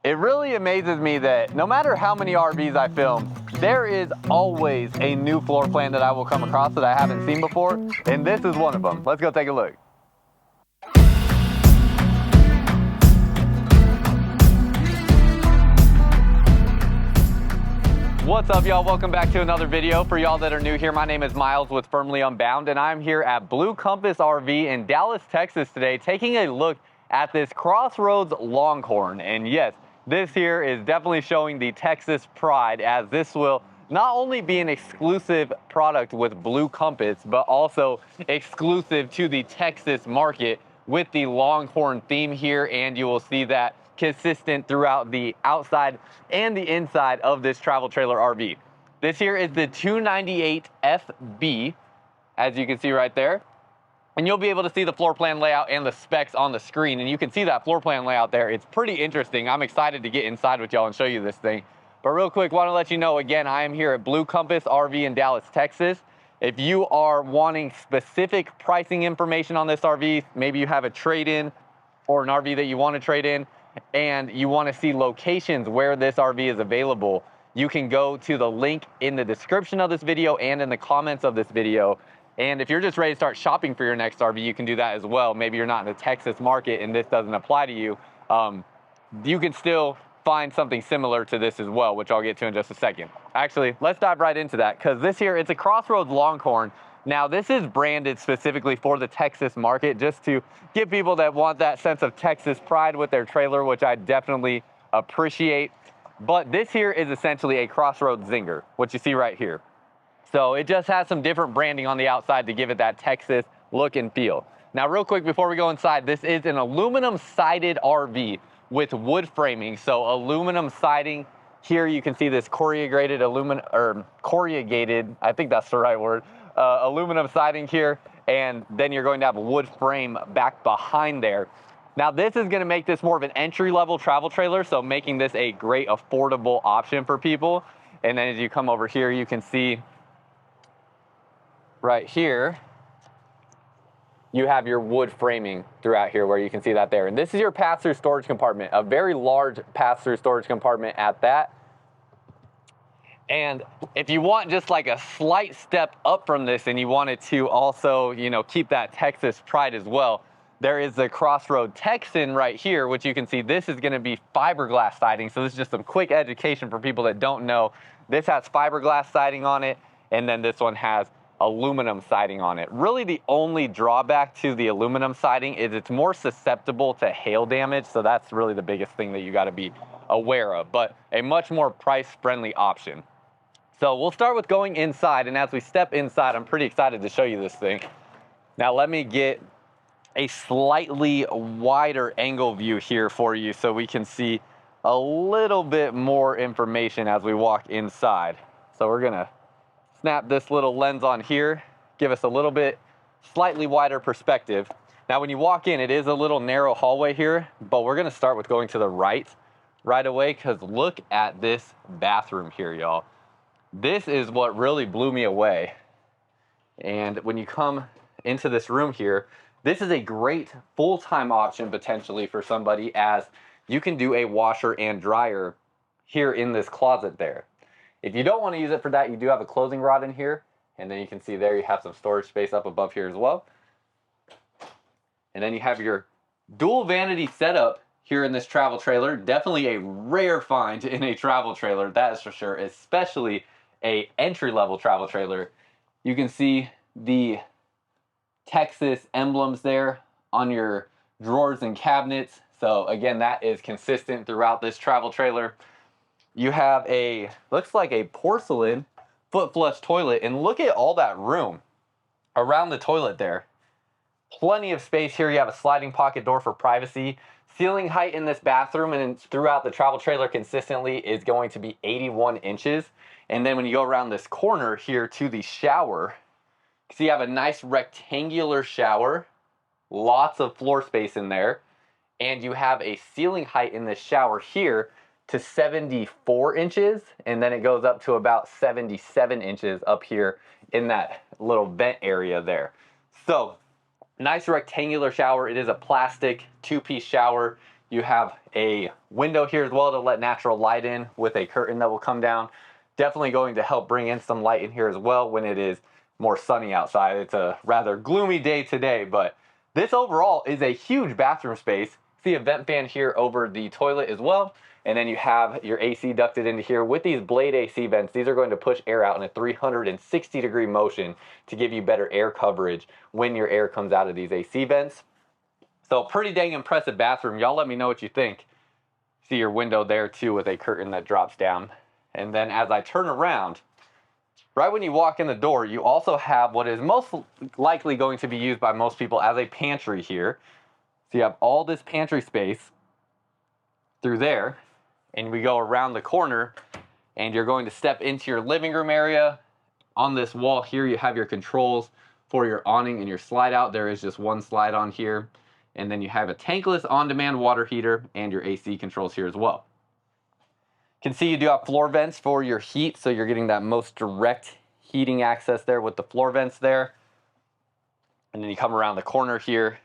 It really amazes me that no matter how many RVs I film, there is always a new floor plan that I will come across that I haven't seen before, and this is one of them. Let's go take a look. What's up, y'all? Welcome back to another video. For y'all that are new here, my name is Myles with Firmly Unbound, and I'm here at Blue Compass RV in Dallas, Texas today, taking a look at this Crossroads Longhorn. And yes, this here is definitely showing the Texas pride, as this will not only be an exclusive product with Blue Compass, but also exclusive to the Texas market with the Longhorn theme here, and you will see that consistent throughout the outside and the inside of this travel trailer RV. This here is the 298 FB, as you can see right there. And you'll be able to see the floor plan layout and the specs on the screen. And you can see that floor plan layout there. It's pretty interesting. I'm excited to get inside with y'all and show you this thing. But real quick, want to let you know, again, I am here at Blue Compass RV in Dallas, Texas. If you are wanting specific pricing information on this RV, maybe you have a trade-in or an RV that you want to trade in, and you want to see locations where this RV is available, you can go to the link in the description of this video and in the comments of this video. And if you're just ready to start shopping for your next RV, you can do that as well. Maybe you're not in the Texas market and this doesn't apply to you. You can still find something similar to this as well, which I'll get to in just a second. Actually, let's dive right into that, because this here, it's a Crossroads Longhorn. Now, this is branded specifically for the Texas market, just to give people that want that sense of Texas pride with their trailer, which I definitely appreciate. But this here is essentially a Crossroads Zinger, what you see right here. So it just has some different branding on the outside to give it that Texas look and feel. Now, real quick, before we go inside, this is an aluminum sided RV with wood framing. So aluminum siding. Here you can see this corrugated aluminum, or corrugated, I think that's the right word, aluminum siding here, and then you're going to have a wood frame back behind there. Now, this is going to make this more of an entry-level travel trailer, so making this a great affordable option for people. And then as you come over here, you can see right here, you have your wood framing throughout here, where you can see that there. And this is your pass-through storage compartment, a very large pass-through storage compartment at that. And if you want just like a slight step up from this and you wanted to also, you know, keep that Texas pride as well, there is the Crossroad Texan right here, which you can see this is going to be fiberglass siding. So this is just some quick education for people that don't know. This has fiberglass siding on it, and then this one has aluminum siding on it. Really, the only drawback to the aluminum siding is it's more susceptible to hail damage. So that's really the biggest thing that you got to be aware of, but a much more price-friendly option. So we'll start with going inside, and as we step inside, I'm pretty excited to show you this thing. Now let me get a slightly wider angle view here for you so we can see a little bit more information as we walk inside. So we're gonna snap this little lens on here, give us a little bit slightly wider perspective. Now when you walk in, it is a little narrow hallway here, but we're gonna start with going to the right away, because look at this bathroom here, y'all. This is what really blew me away. And when you come into this room here, this is a great full-time option potentially for somebody, as you can do a washer and dryer here in this closet there. If you don't want to use it for that, you do have a closing rod in here, and then you can see there you have some storage space up above here as well. And then you have your dual vanity setup here in this travel trailer. Definitely a rare find in a travel trailer, that is for sure, especially a entry-level travel trailer. You can see the Texas emblems there on your drawers and cabinets. So again, that is consistent throughout this travel trailer. You have a, looks like a porcelain foot flush toilet, and look at all that room around the toilet there. Plenty of space here. You have a sliding pocket door for privacy. Ceiling height in this bathroom and throughout the travel trailer consistently is going to be 81 inches. And then when you go around this corner here to the shower, so you have a nice rectangular shower, lots of floor space in there, and you have a ceiling height in this shower here to 74 inches, and then it goes up to about 77 inches up here in that little vent area there. So nice rectangular shower. It is a plastic two-piece shower. You have a window here as well to let natural light in with a curtain that will come down. Definitely going to help bring in some light in here as well when it is more sunny outside. It's a rather gloomy day today, but this overall is a huge bathroom space. See a vent fan here over the toilet as well. And then you have your AC ducted into here with these blade AC vents. These are going to push air out in a 360-degree motion to give you better air coverage when your air comes out of these AC vents. So pretty dang impressive bathroom. Y'all let me know what you think. See your window there too with a curtain that drops down. And then as I turn around, right when you walk in the door, you also have what is most likely going to be used by most people as a pantry here. So you have all this pantry space through there, and we go around the corner, and you're going to step into your living room area. On this wall here, you have your controls for your awning and your slide out. There is just one slide on here. And then you have a tankless on-demand water heater and your AC controls here as well. You can see you do have floor vents for your heat, so you're getting that most direct heating access there with the floor vents there. And then you come around the corner here,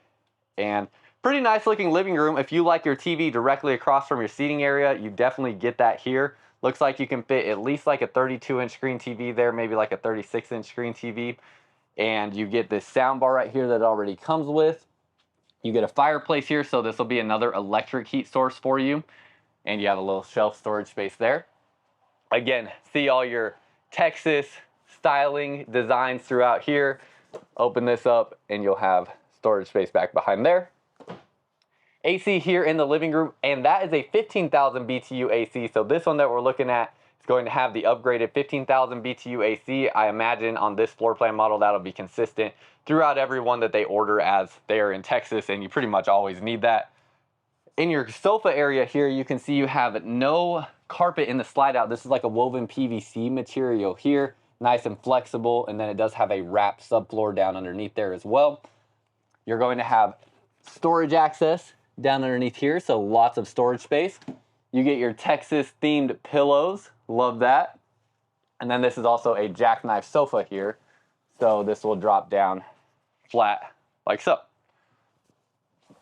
and pretty nice looking living room. If you like your TV directly across from your seating area, you definitely get that here. Looks like you can fit at least like a 32-inch screen TV there, maybe like a 36-inch screen TV. And you get this sound bar right here that it already comes with. You get a fireplace here, so this will be another electric heat source for you. And you have a little shelf storage space there. Again, see all your Texas styling designs throughout here. Open this up and you'll have storage space back behind there. AC here in the living room, and that is a 15,000 BTU AC. So this one that we're looking at is going to have the upgraded 15,000 BTU AC. I imagine on this floor plan model that'll be consistent throughout every one that they order, as they are in Texas and you pretty much always need that. In your sofa area here, you can see you have no carpet in the slide out. This is like a woven PVC material here, nice and flexible, and then it does have a wrapped subfloor down underneath there as well. You're going to have storage access down underneath here, so lots of storage space. You get your Texas themed pillows, love that. And then this is also a jackknife sofa here, so this will drop down flat like so.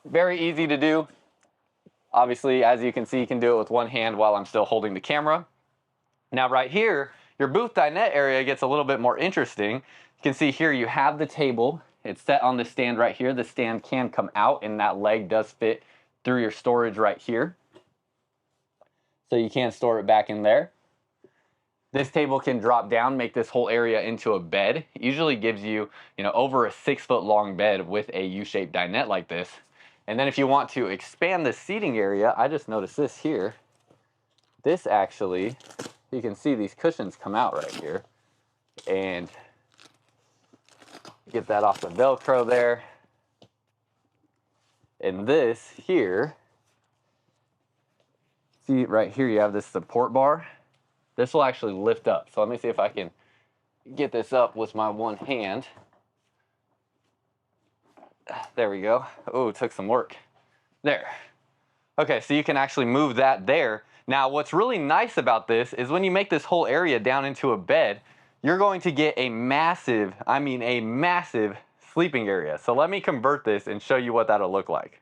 Very easy to do. Obviously, as you can see, you can do it with one hand while I'm still holding the camera. Now right here, your booth dinette area gets a little bit more interesting. You can see here you have the table. It's set on the stand right here. The stand can come out and that leg does fit through your storage right here. So you can store it back in there. This table can drop down, make this whole area into a bed. It usually gives you, over a 6-foot long bed with a U-shaped dinette like this. And then if you want to expand the seating area, I just noticed this here. This actually, you can see these cushions come out right here. And get that off the Velcro there. And this here, see right here you have this support bar. This will actually lift up. So let me see if I can get this up with my one hand. There we go. Oh, it took some work. There. Okay, so you can actually move that there. Now, what's really nice about this is when you make this whole area down into a bed, you're going to get a massive, I mean a massive sleeping area. So let me convert this and show you what that'll look like.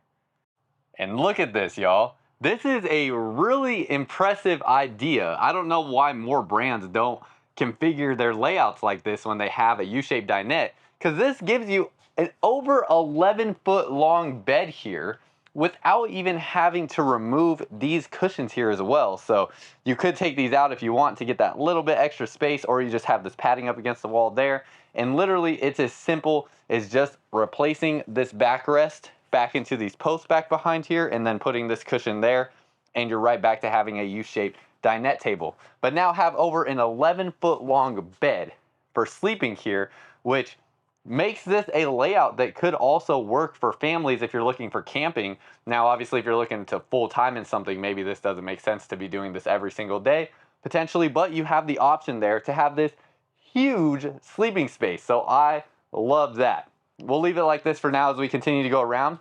And look at this, y'all. This is a really impressive idea. I don't know why more brands don't configure their layouts like this when they have a U-shaped dinette, because this gives you an over 11-foot long bed here without even having to remove these cushions here as well. So you could take these out if you want to get that little bit extra space, or you just have this padding up against the wall there. And literally it's as simple as just replacing this backrest back into these posts back behind here and then putting this cushion there, and you're right back to having a U-shaped dinette table. But now have over an 11-foot long bed for sleeping here, which makes this a layout that could also work for families if you're looking for camping. Now, obviously, if you're looking to full time in something, maybe this doesn't make sense to be doing this every single day, potentially, but you have the option there to have this huge sleeping space. So I love that. We'll leave it like this for now as we continue to go around.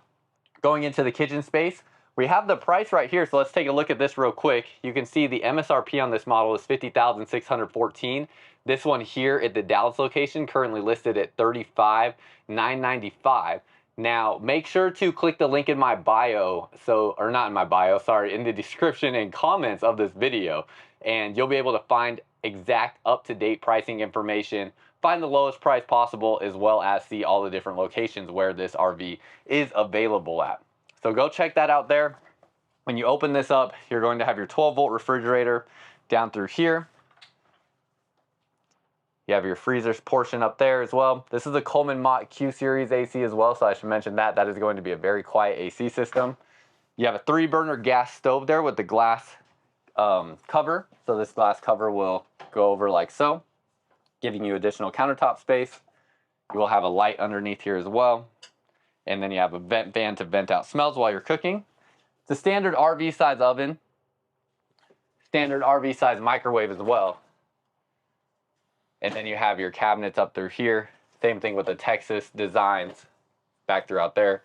Going into the kitchen space, we have the price right here, so let's take a look at this real quick. You can see the MSRP on this model is $50,614. This one here at the Dallas location currently listed at $35,995. Now, make sure to click the link in my bio, or not in my bio, sorry, in the description and comments of this video, and you'll be able to find exact up-to-date pricing information, find the lowest price possible, as well as see all the different locations where this RV is available at. So go check that out there. When you open this up, you're going to have your 12-volt refrigerator down through here. You have your freezers portion up there as well. This is a Coleman Mott Q Series AC as well, so I should mention that. That is going to be a very quiet AC system. You have a 3-burner gas stove there with the glass cover. So this glass cover will go over like so, giving you additional countertop space. You will have a light underneath here as well. And then you have a vent fan to vent out smells while you're cooking. It's a standard RV size oven, standard RV size microwave as well. And then you have your cabinets up through here. Same thing with the Texas designs back throughout there.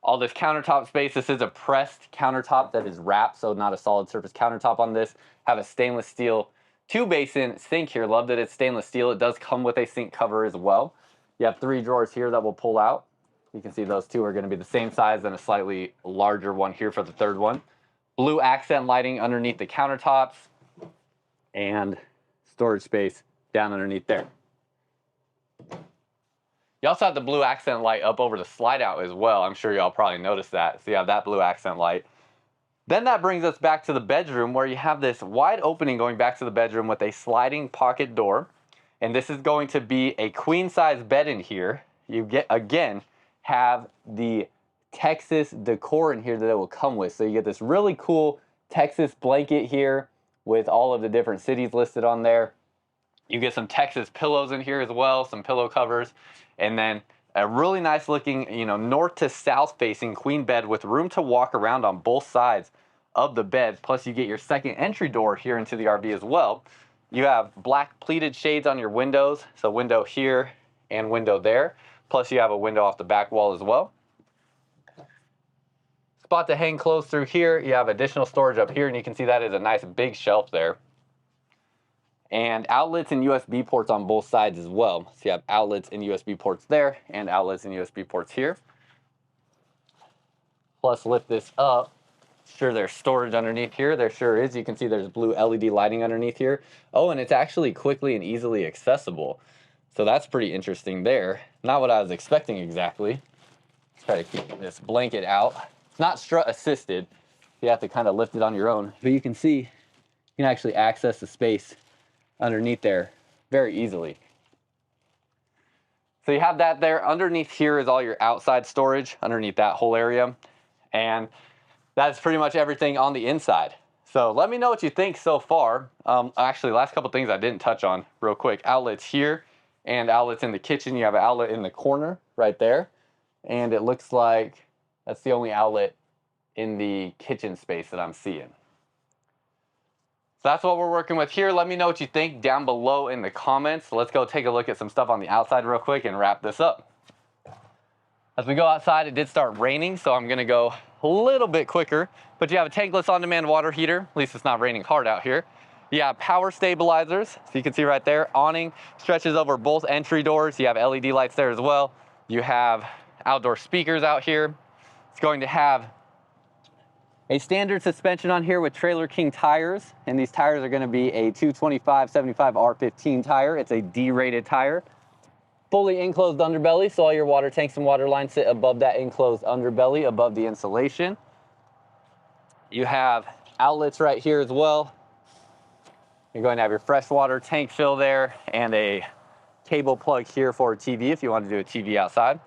All this countertop space, this is a pressed countertop that is wrapped, so not a solid surface countertop on this. Have a stainless steel 2-basin sink here. Love that it's stainless steel. It does come with a sink cover as well. You have 3 drawers here that will pull out. You can see those 2 are going to be the same size and a slightly larger one here for the 3rd one. Blue accent lighting underneath the countertops, and storage space down underneath there. You also have the blue accent light up over the slide out as well. I'm sure y'all probably noticed that. So you have that blue accent light. Then that brings us back to the bedroom, where you have this wide opening going back to the bedroom with a sliding pocket door. And this is going to be a queen size bed in here. You again have the Texas decor in here that it will come with. So you get this really cool Texas blanket here with all of the different cities listed on there. You get some Texas pillows in here as well, some pillow covers, and then a really nice looking, north to south facing queen bed with room to walk around on both sides of the bed. Plus you get your second entry door here into the RV as well. You have black pleated shades on your windows, so window here and window there. Plus you have a window off the back wall as well. Spot to hang clothes through here. You have additional storage up here, and you can see that is a nice big shelf there. And outlets and USB ports on both sides as well. So you have outlets and USB ports there, and outlets and USB ports here. Plus lift this up. Sure, there's storage underneath here. There sure is. You can see there's blue LED lighting underneath here. Oh, and it's actually quickly and easily accessible. So that's pretty interesting there. Not what I was expecting exactly. Let's try to keep this blanket out. It's not strut assisted. You have to kind of lift it on your own. But you can see, you can actually access the space underneath there very easily. So you have that there. Underneath here is all your outside storage underneath that whole area. And that's pretty much everything on the inside. So let me know what you think so far. Actually, last couple things I didn't touch on real quick. Outlets here and outlets in the kitchen. You have an outlet in the corner right there. And it looks like that's the only outlet in the kitchen space that I'm seeing. So that's what we're working with here. Let me know what you think down below in the comments. So let's go take a look at some stuff on the outside real quick and wrap this up. As we go outside, it did start raining, so I'm gonna go a little bit quicker. But you have a tankless on-demand water heater. At least it's not raining hard out here. You have power stabilizers, so you can see right there. Awning stretches over both entry doors. You have LED lights there as well. You have outdoor speakers out here. It's going to have a standard suspension on here with Trailer King tires, and these tires are going to be a 225/75 R15 tire. It's a D-rated tire. Fully enclosed underbelly, so all your water tanks and water lines sit above that enclosed underbelly, above the insulation. You have outlets right here as well. You're going to have your freshwater tank fill there, and a cable plug here for a TV if you want to do a TV outside.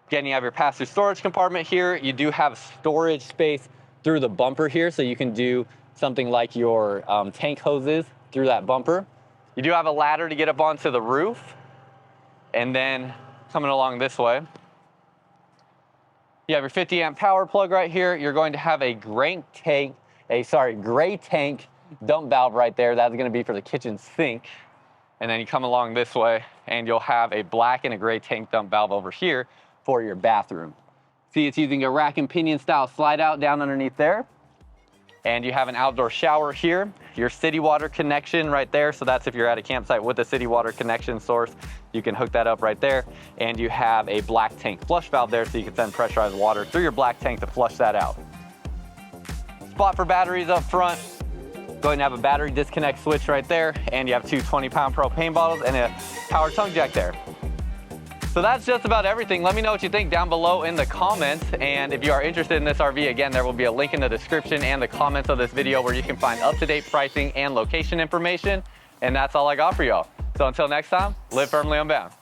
Again, you have your pass-through storage compartment here. You do have storage space through the bumper here, so you can do something like your tank hoses through that bumper. You do have a ladder to get up onto the roof. And then coming along this way, you have your 50 amp power plug right here. You're going to have a gray tank dump valve right there. That's going to be for the kitchen sink. And then you come along this way and you'll have a black and a gray tank dump valve over here for your bathroom. See, it's using a rack and pinion style slide out down underneath there. And you have an outdoor shower here, your city water connection right there. So that's if you're at a campsite with a city water connection source, you can hook that up right there. And you have a black tank flush valve there, so you can send pressurized water through your black tank to flush that out. Spot for batteries up front. Go ahead and have a battery disconnect switch right there. And you have two 20-pound propane bottles and a power tongue jack there. So that's just about everything. Let me know what you think down below in the comments. And if you are interested in this RV, again, there will be a link in the description and the comments of this video where you can find up-to-date pricing and location information. And that's all I got for y'all. So until next time, live firmly unbound.